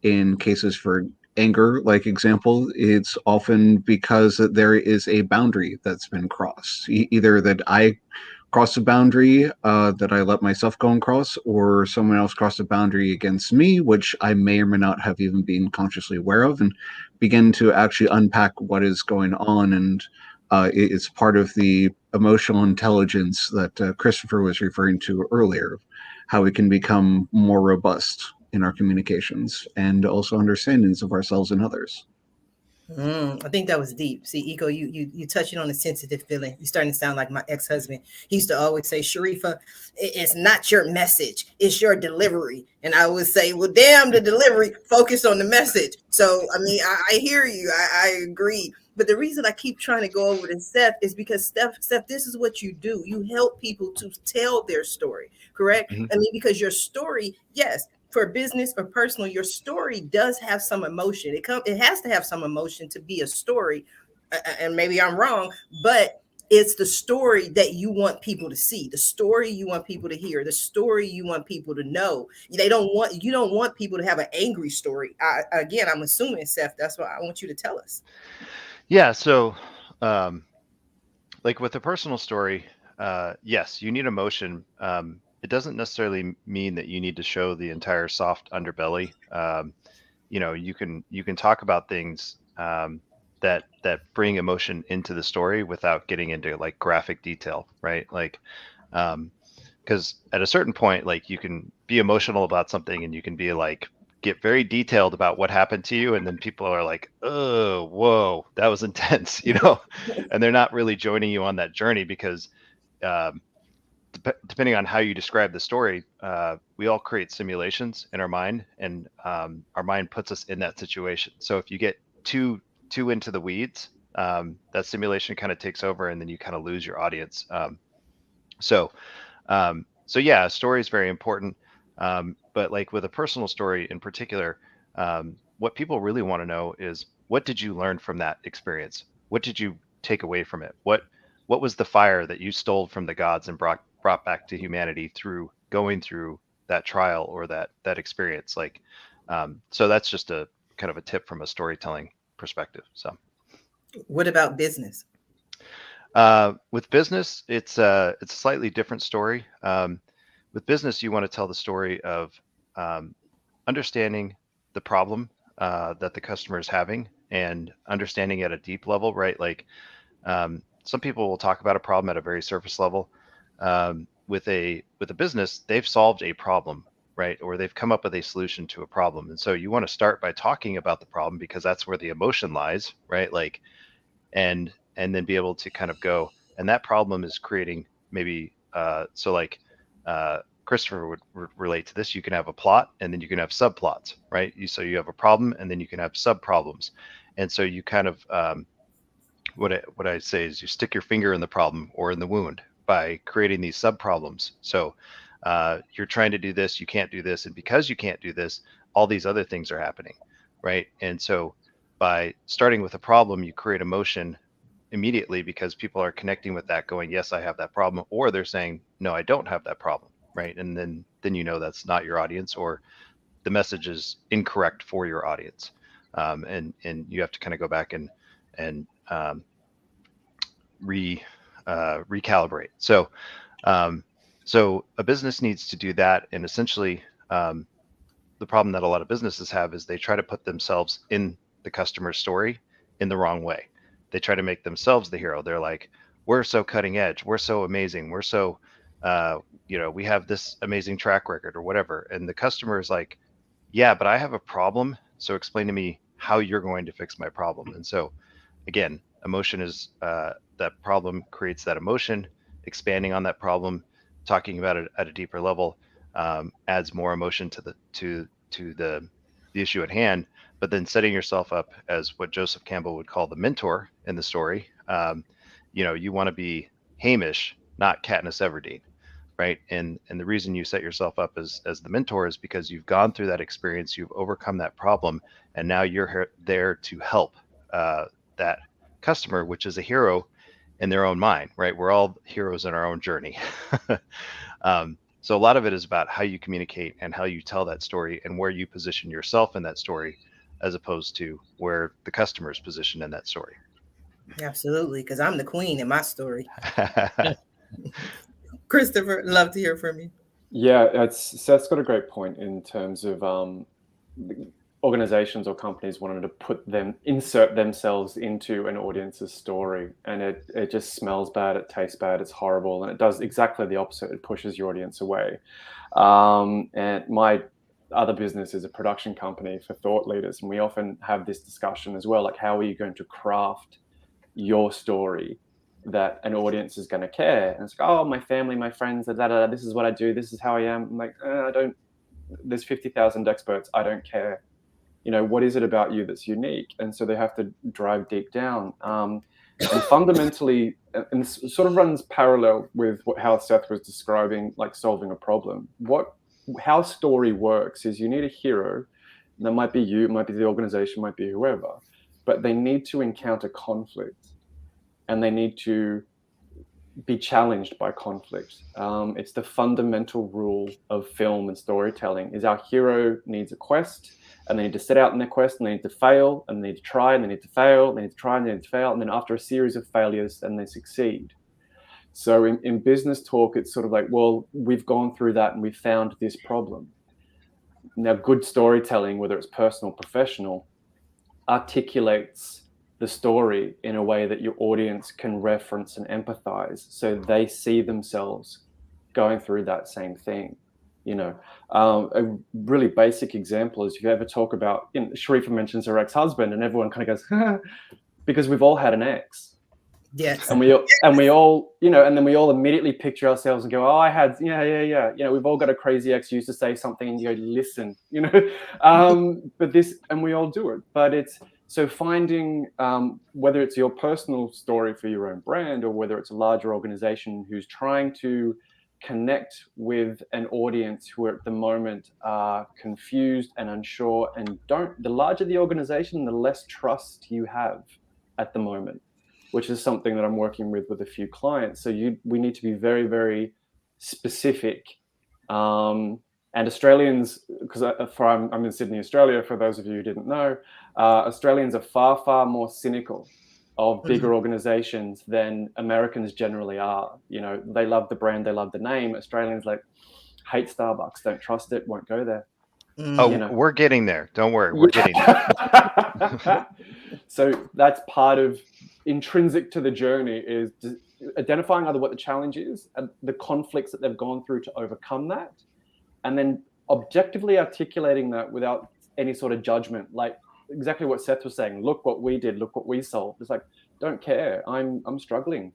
In cases for anger, like example, it's often because there is a boundary that's been crossed. Either that I crossed a boundary that I let myself go and cross, or someone else crossed a boundary against me, which I may or may not have even been consciously aware of, and begin to actually unpack what is going on. And it's part of the emotional intelligence that Christopher was referring to earlier, how we can become more robust in our communications and also understandings of ourselves and others. I think that was deep. See, Eco, you touching on a sensitive feeling. You're starting to sound like my ex-husband. He used to always say, Sharifah, it's not your message, it's your delivery. And I would say, well, damn the delivery, focus on the message. So, I mean, I hear you. I agree. But the reason I keep trying to go over to Seth is because Seth, this is what you do. You help people to tell their story, correct? Mm-hmm. I mean, because your story, yes, for business or personal, your story does have some emotion. It has to have some emotion to be a story. And maybe I'm wrong, but it's the story that you want people to see, the story you want people to hear, the story you want people to know. You don't want people to have an angry story. Again, I'm assuming, Seth, that's what I want you to tell us. Yeah. So, like with a personal story, yes, you need emotion. It doesn't necessarily mean that you need to show the entire soft underbelly. You can talk about things that bring emotion into the story without getting into like graphic detail, right? Like, because at a certain point, like you can be emotional about something and you can be like get very detailed about what happened to you, and then people are like, oh, whoa, that was intense, and they're not really joining you on that journey because depending on how you describe the story, we all create simulations in our mind, and our mind puts us in that situation. So if you get too into the weeds, that simulation kind of takes over, and then you kind of lose your audience. So yeah, a story is very important. But like with a personal story in particular, what people really want to know is, what did you learn from that experience? What did you take away from it? What was the fire that you stole from the gods and brought back to humanity through going through that trial or that experience? Like, so that's just a kind of a tip from a storytelling perspective. So what about business? With business, it's a slightly different story. With business, you want to tell the story of understanding the problem that the customer is having and understanding at a deep level, right? Like some people will talk about a problem at a very surface level. With a business, they've solved a problem, right? Or they've come up with a solution to a problem. And so you want to start by talking about the problem because that's where the emotion lies, right? Like, and then be able to kind of go, and that problem is creating maybe, Christopher would relate to this. You can have a plot and then you can have subplots, right? So you have a problem and then you can have sub problems. And so you kind of, what I say is you stick your finger in the problem or in the wound by creating these sub problems. So you're trying to do this, you can't do this. And because you can't do this, all these other things are happening, right? And so by starting with a problem, you create emotion immediately because people are connecting with that, going, yes, I have that problem, or they're saying, no, I don't have that problem, right? And then that's not your audience, or the message is incorrect for your audience, and you have to kind of go back and recalibrate. So a business needs to do that, and essentially the problem that a lot of businesses have is they try to put themselves in the customer's story in the wrong way. They try to make themselves the hero. They're like, we're so cutting edge, we're so amazing, we're so we have this amazing track record or whatever. And the customer is like, yeah, but I have a problem, so explain to me how you're going to fix my problem. And so again, emotion is that problem creates that emotion. Expanding on that problem, talking about it at a deeper level, adds more emotion to the issue at hand. But then setting yourself up as what Joseph Campbell would call the mentor in the story. You want to be Hamish, not Katniss Everdeen, right? And the reason you set yourself up as the mentor is because you've gone through that experience, you've overcome that problem, and now you're there to help that customer, which is a hero in their own mind, right? We're all heroes in our own journey. So a lot of it is about how you communicate and how you tell that story and where you position yourself in that story, as opposed to where the customer is positioned in that story. Absolutely, because I'm the queen in my story. Christopher, love to hear from you. Yeah, Seth's got a great point in terms of organizations or companies wanting to insert themselves into an audience's story, and it just smells bad, it tastes bad, it's horrible, and it does exactly the opposite. It pushes your audience away. And my other business is a production company for thought leaders, and we often have this discussion as well, like how are you going to craft your story that an audience is going to care? And it's like, oh, my family, my friends, this is what I do, this is how I am. I'm like, I don't. There's 50,000 experts. I don't care. What is it about you that's unique? And so they have to drive deep down. And fundamentally, and this sort of runs parallel with how Seth was describing, like solving a problem. How story works is you need a hero. And that might be you, it might be the organization, might be whoever, but they need to encounter conflict, and they need to be challenged by conflict. It's the fundamental rule of film and storytelling. Is our hero needs a quest, and they need to set out in their quest, and they need to fail, and they need to try, and they need to fail, and they need to try, and they need to fail, and then after a series of failures, then they succeed. So in business talk, it's sort of like, well, we've gone through that and we've found this problem. Now, good storytelling, whether it's personal or professional, articulates the story in a way that your audience can reference and empathize, so they see themselves going through that same thing. A really basic example is if you ever talk about, Sharifah mentions her ex-husband, and everyone kind of goes, because we've all had an ex. Yes. And we all, and then we all immediately picture ourselves and go, oh, I had, yeah. We've all got a crazy ex who used to say something, and you go, listen, but this, and we all do it. But it's, so finding, whether it's your personal story for your own brand, or whether it's a larger organization who's trying to connect with an audience who at the moment are confused and unsure, and the larger the organization, the less trust you have at the moment, which is something that I'm working with a few clients. So we need to be very, very specific. And Australians, because I'm in Sydney, Australia, for those of you who didn't know, Australians are far, far more cynical of bigger organizations than Americans generally are. They love the brand, they love the name. Australians hate Starbucks, don't trust it, won't go there. We're getting there. Don't worry, we're getting there. So that's part of intrinsic to the journey, is identifying either what the challenge is and the conflicts that they've gone through to overcome that, and then objectively articulating that without any sort of judgment, like exactly what Seth was saying. Look what we did, look what we solved. It's like, don't care, I'm struggling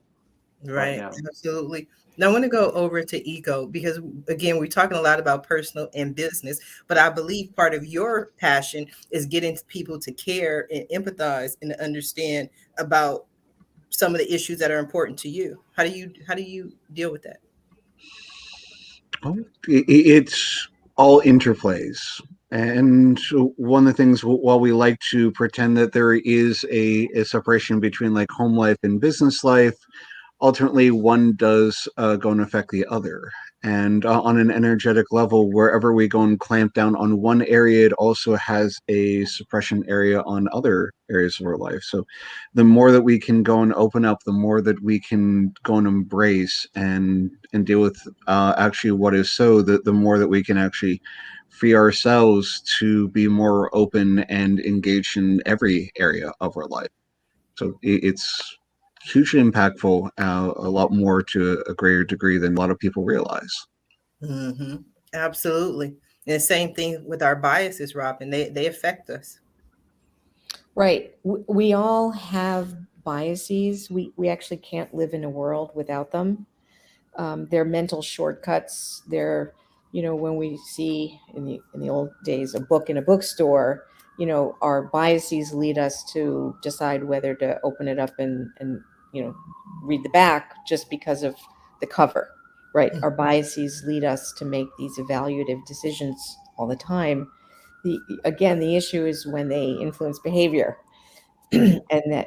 right now. Absolutely. Now I want to go over to ego, because again, we're talking a lot about personal and business, but I believe part of your passion is getting people to care and empathize and to understand about some of the issues that are important to you. How do you deal with that? It's all interplays. And one of the things, while we like to pretend that there is a separation between like home life and business life, ultimately one does go and affect the other. And on an energetic level, wherever we go and clamp down on one area, it also has a suppression area on other areas of our life. So the more that we can go and open up, the more that we can go and embrace and deal with actually what is so, the more that we can actually free ourselves to be more open and engaged in every area of our life. So it's hugely impactful, a lot more to a greater degree than a lot of people realize. Mm-hmm. Absolutely. And the same thing with our biases, Robin. They affect us. Right. We all have biases. We actually can't live in a world without them. They're mental shortcuts. They're, when we see in the old days a book in a bookstore, our biases lead us to decide whether to open it up and read the back just because of the cover, right? Our biases lead us to make these evaluative decisions all the time. The issue is when they influence behavior, and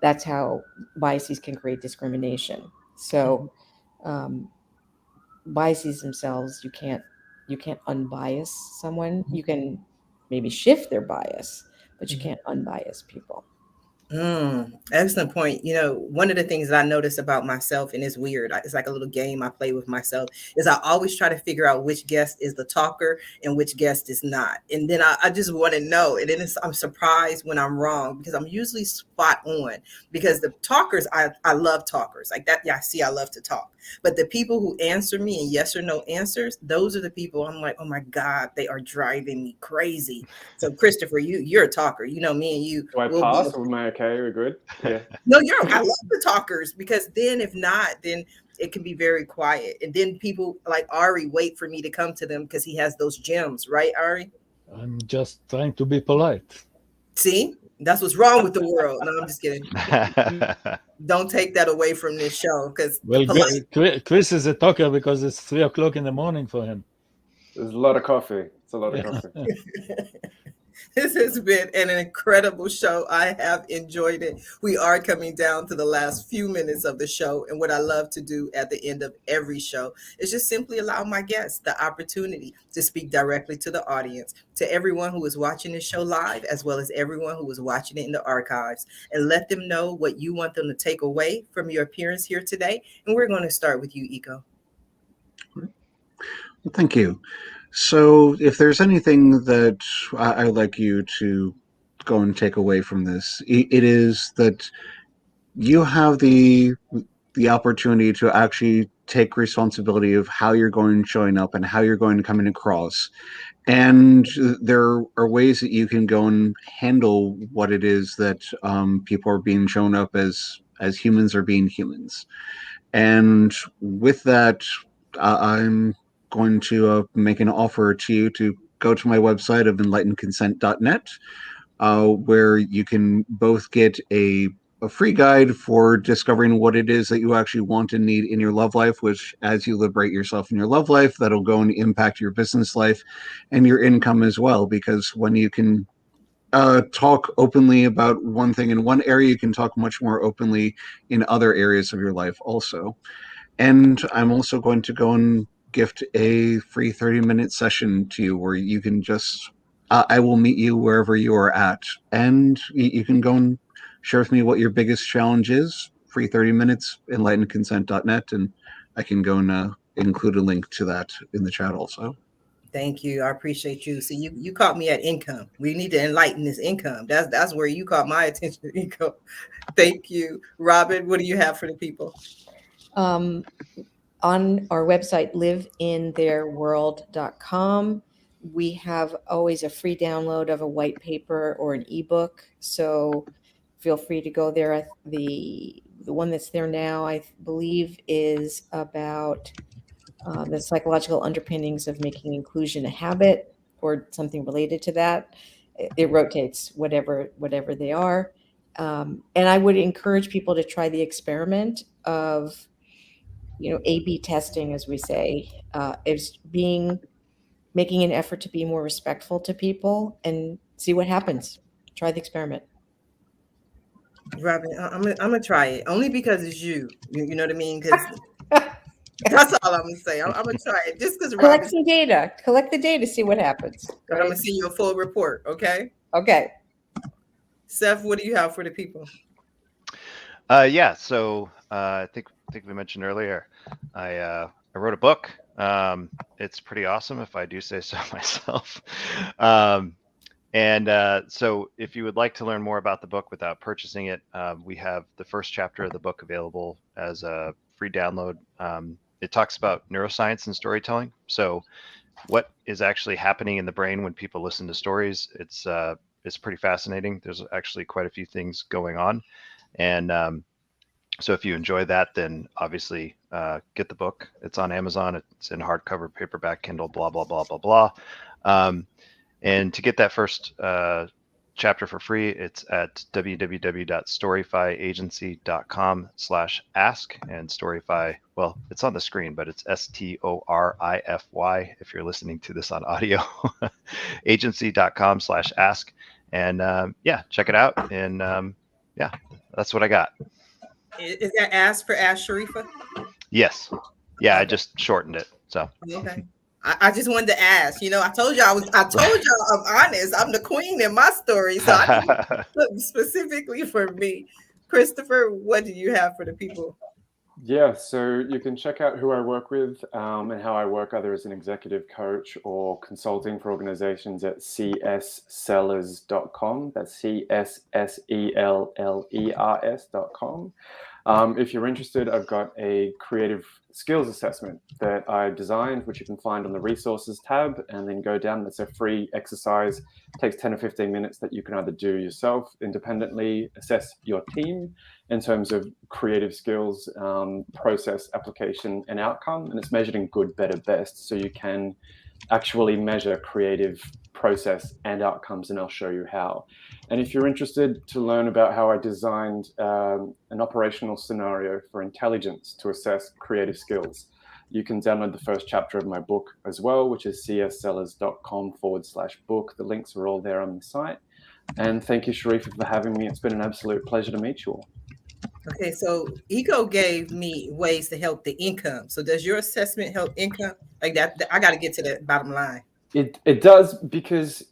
that's how biases can create discrimination. So biases themselves, you can't unbias someone. You can maybe shift their bias, but you can't unbias people. Excellent point. One of the things that I notice about myself, and it's weird, it's like a little game I play with myself, is I always try to figure out which guest is the talker and which guest is not. And then I just want to know. And then I'm surprised when I'm wrong, because I'm usually spot on, because the talkers, I love talkers like that. Yeah, I love to talk. But the people who answer me in yes or no answers, those are the people I'm like, oh my God, they are driving me crazy. So Christopher, you're a talker. You know, me and you Do I will pass or am I okay? We're good? Yeah. No, I love the talkers, because then if not, then it can be very quiet. And then people like Ari wait for me to come to them because he has those gems, right, Ari? I'm just trying to be polite. See, that's what's wrong with the world. No, I'm just kidding. Don't take that away from this show, because Well, Chris is a talker because it's 3 o'clock in the morning for him. There's a lot of coffee. It's a lot of coffee. This has been an incredible show. I have enjoyed it. We are coming down to the last few minutes of the show. And what I love to do at the end of every show is just simply allow my guests the opportunity to speak directly to the audience, to everyone who is watching this show live, as well as everyone who is watching it in the archives, and let them know what you want them to take away from your appearance here today. And we're going to start with you, Iko. Well, thank you. So if there's anything that I'd like you to go and take away from this, it is that you have the opportunity to actually take responsibility of how you're going showing up and how you're going to come in across. And there are ways that you can go and handle what it is that people are being shown up as humans or being humans. And with that, I'm going to make an offer to you to go to my website of enlightenedconsent.net, where you can both get a free guide for discovering what it is that you actually want and need in your love life, which as you liberate yourself in your love life, that'll go and impact your business life and your income as well. Because when you can talk openly about one thing in one area, you can talk much more openly in other areas of your life also. And I'm also going to go and gift a free 30-minute session to you where you can just, I will meet you wherever you are at. And you can go and share with me what your biggest challenge is. Free 30 minutes, enlightenedconsent.net. And I can go and include a link to that in the chat also. Thank you. I appreciate you. So you caught me at income. We need to enlighten this income. That's where you caught my attention, income. Thank you. Robin, what do you have for the people? On our website, liveintheirworld.com, we have always a free download of a white paper or an ebook. So feel free to go there. The one that's there now, I believe, is about the psychological underpinnings of making inclusion a habit or something related to that. It rotates whatever they are. And I would encourage people to try the experiment of, A/B testing, as we say, is making an effort to be more respectful to people and see what happens. Try the experiment. Robin, I'm gonna try it only because it's you. You know what I mean? Because that's all I'm gonna say. I'm gonna try it just because. Collect some data. Collect the data. See what happens. Right? I'm gonna send you a full report. Okay. Okay. Seth, what do you have for the people? Yeah. So I think we mentioned earlier, I wrote a book. It's pretty awesome, if I do say so myself. So if you would like to learn more about the book without purchasing it, we have the first chapter of the book available as a free download. It talks about neuroscience and storytelling. So what is actually happening in the brain when people listen to stories? It's pretty fascinating. There's actually quite a few things going on. And so if you enjoy that, then obviously get the book. It's on Amazon. It's in hardcover, paperback, Kindle, blah, blah, blah, blah, blah. And to get that first chapter for free, it's at www.storifyagency.com/ask. And Storify, well, it's on the screen, but it's STORIFY if you're listening to this on audio. agency.com/ask. And yeah, check it out. And yeah, that's what I got. Is that ask for Ask Sharifah? Yes. Yeah, I just shortened it. So okay. I just wanted to ask. I told you I'm honest. I'm the queen in my story. So I specifically for me. Christopher, what do you have for the people? Yeah, so you can check out who I work with and how I work either as an executive coach or consulting for organizations at cssellers.com. That's CSSELLERS.com. If you're interested, I've got a creative skills assessment that I designed, which you can find on the resources tab, and then go down. It's a free exercise. It takes 10 or 15 minutes that you can either do yourself independently, assess your team in terms of creative skills, process, application, and outcome. And it's measured in good, better, best. So you can actually measure creative process and outcomes, and I'll show you how. And if you're interested to learn about how I designed an operational scenario for intelligence to assess creative skills, you can download the first chapter of my book as well, which is cssellers.com/book. The links are all there on the site. And thank you, Sharifah, for having me. It's been an absolute pleasure to meet you all. Okay, so Eco gave me ways to help the income. So does your assessment help income? Like that, I got to get to the bottom line. It does, because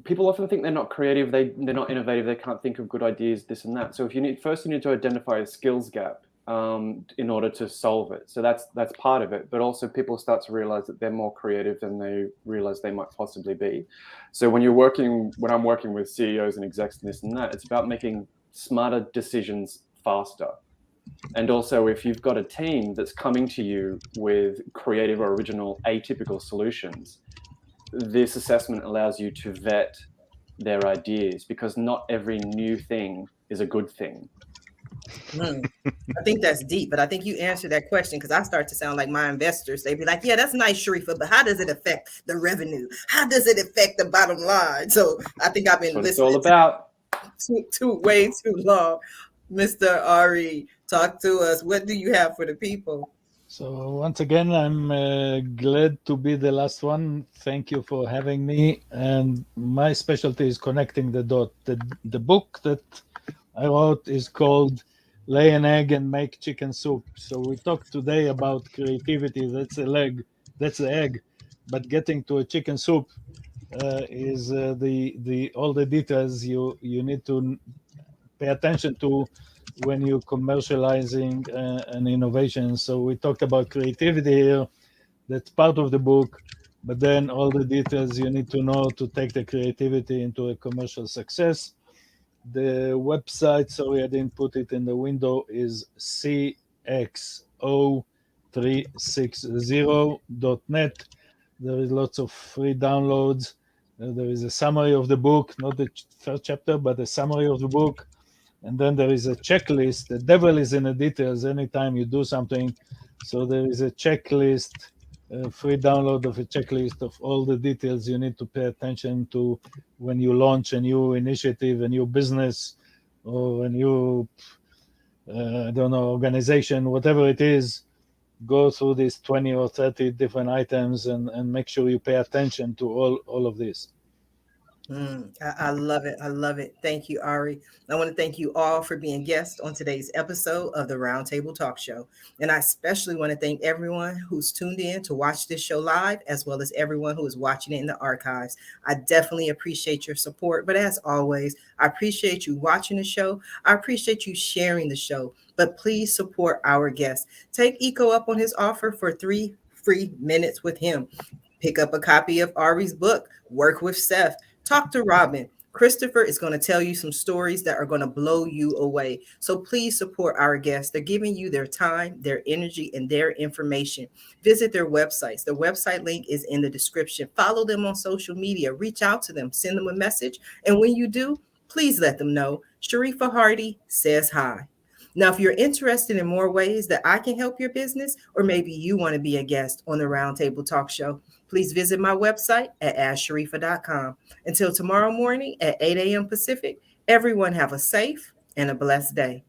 people often think they're not creative, they're not innovative, they can't think of good ideas, this and that. So if you need to identify a skills gap in order to solve it. So that's part of it. But also people start to realize that they're more creative than they realize they might possibly be. So when I'm working with CEOs and execs and this and that, it's about making smarter decisions faster. And also, if you've got a team that's coming to you with creative or original atypical solutions, this assessment allows you to vet their ideas, because not every new thing is a good thing. I think that's deep, but I think you answered that question, because I start to sound like my investors. They'd be like, yeah, that's nice, Sharifah, but how does it affect the revenue? How does it affect the bottom line? So I think I've been listening it's all about. To way too long. Mr. Ari, talk to us. What do you have for the people? So once again, I'm glad to be the last one. Thank you for having me. And my specialty is connecting the dot. The book that I wrote is called Lay an Egg and Make Chicken Soup. So we talked today about creativity. That's the egg. But getting to a chicken soup is the all the details you need to pay attention to when you're commercializing an innovation. So we talked about creativity here. That's part of the book, but then all the details you need to know to take the creativity into a commercial success. The website, sorry I didn't put it in the window, is cxo360.net. There is lots of free downloads. There is a summary of the book, not the first chapter, but a summary of the book. And then there is a checklist. The devil is in the details anytime you do something. So there is a checklist, a free download of a checklist of all the details you need to pay attention to when you launch a new initiative, a new business, or a new, organization, whatever it is. Go through these 20 or 30 different items and make sure you pay attention to all of this. I love it. I love it. Thank you, Ari. I want to thank you all for being guests on today's episode of the Roundtable Talk Show. And I especially want to thank everyone who's tuned in to watch this show live, as well as everyone who is watching it in the archives. I definitely appreciate your support. But as always, I appreciate you watching the show. I appreciate you sharing the show. But please support our guests. Take Eco up on his offer for 3 free minutes with him. Pick up a copy of Ari's book, Work with Seth. Talk to Robin. Christopher is going to tell you some stories that are going to blow you away. So please support our guests. They're giving you their time, their energy, and their information. Visit their websites. The website link is in the description. Follow them on social media. Reach out to them. Send them a message. And when you do, please let them know Sharifah Hardie says hi. Now, if you're interested in more ways that I can help your business, or maybe you want to be a guest on the Roundtable Talk Show, please visit my website at AskSharifah.com. Until tomorrow morning at 8 a.m. Pacific, everyone have a safe and a blessed day.